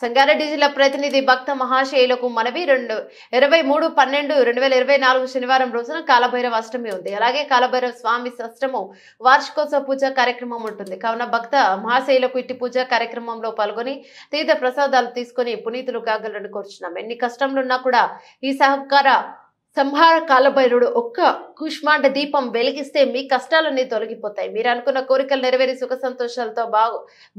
సంగారెడ్డి జిల్లా ప్రతినిధి భక్త మహాశయులకు మనవి 23/12/2024 శనివారం రోజున కాలభైరవ అష్టమి ఉంది. అలాగే కాలభైరవ స్వామి షష్టము వార్షికోత్సవ పూజా కార్యక్రమం ఉంటుంది. కావున భక్త మహాశయులకు ఇట్టి పూజా కార్యక్రమంలో పాల్గొని తీర్థ ప్రసాదాలు తీసుకుని పునీతులు కాగలని కోరుచున్నాం. ఎన్ని కష్టంలున్నా కూడా ఈ సహకార సంహార కాలభైరుడు ఒక్క కుష్మాండ దీపం వెలిగిస్తే మీ కష్టాలన్నీ తొలగిపోతాయి. మీరు అనుకున్న కోరికలు నెరవేరి సుఖ సంతోషాలతో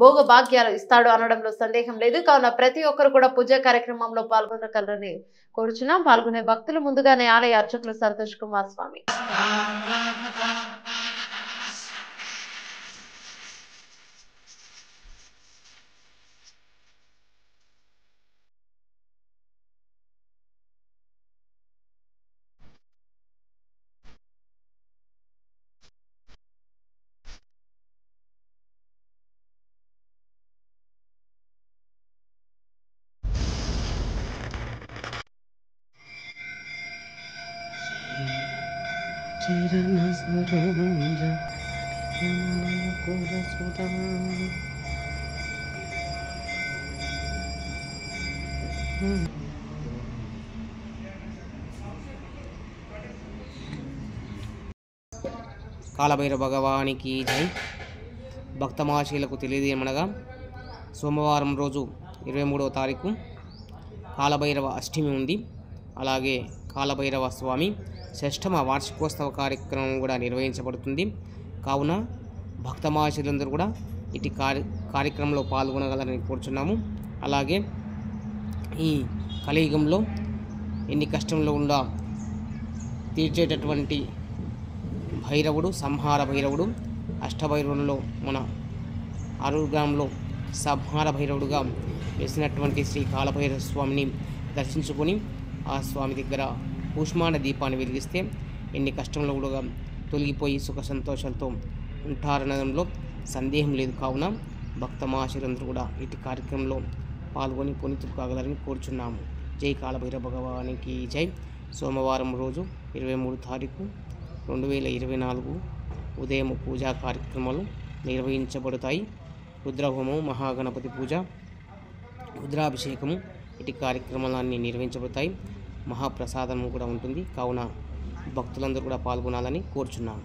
భోగ భాగ్యాలు ఇస్తాడు అనడంలో సందేహం లేదు. కావున ప్రతి ఒక్కరు కూడా పూజా కార్యక్రమంలో పాల్గొనగలరని కోరుచున్నాం. పాల్గొనే భక్తులు ముందుగానే ఆలయ అర్చకులు సంతోష్ కుమార్ స్వామి. కాలభైరవ భగవానికి జై. భక్తమహాశయులకు తెలియజేయమనగా సోమవారం రోజు 23వ తారీఖు కాలభైరవ అష్టమి ఉంది. అలాగే కాలభైరవ స్వామి షష్టమ వార్షికోత్సవ కార్యక్రమం కూడా నిర్వహించబడుతుంది. కావున భక్తమహాశయులందరూ కూడా ఇటు కార్యక్రమంలో పాల్గొనగలరని కోరుచున్నాము. అలాగే ఈ కలియుగంలో ఎన్ని కష్టంలో ఉండా తీర్చేటటువంటి భైరవుడు సంహార భైరవుడు. అష్టభైరవులలో మన ఆరుగ్రామంలో సంహార భైరవుడుగా వేసినటువంటి శ్రీ కాలభైరవ స్వామిని దర్శించుకొని ఆ స్వామి దగ్గర కూష్మాండ దీపాన్ని వెలిగిస్తే ఎన్ని కష్టంలో కూడా తొలగిపోయి సుఖ సంతోషాలతో ఉంటారనడంలో సందేహం లేదు. కావున భక్త మహాశయులందరూ కూడా ఇటు కార్యక్రమంలో పాల్గొని పునీతులు కాగలరని కోరుచున్నాము. జై కాలభైరవ భగవానికి జై. సోమవారం రోజు 23 తారీఖు 2024 ఉదయం పూజా కార్యక్రమాలు నిర్వహించబడతాయి. రుద్రహోమం, మహాగణపతి పూజ, రుద్రాభిషేకము ఇటు కార్యక్రమాలన్నీ నిర్వహించబడతాయి. మహాప్రసాదము కూడా ఉంటుంది. కావున భక్తులందరూ కూడా పాల్గొనాలని కోరుచున్నాము.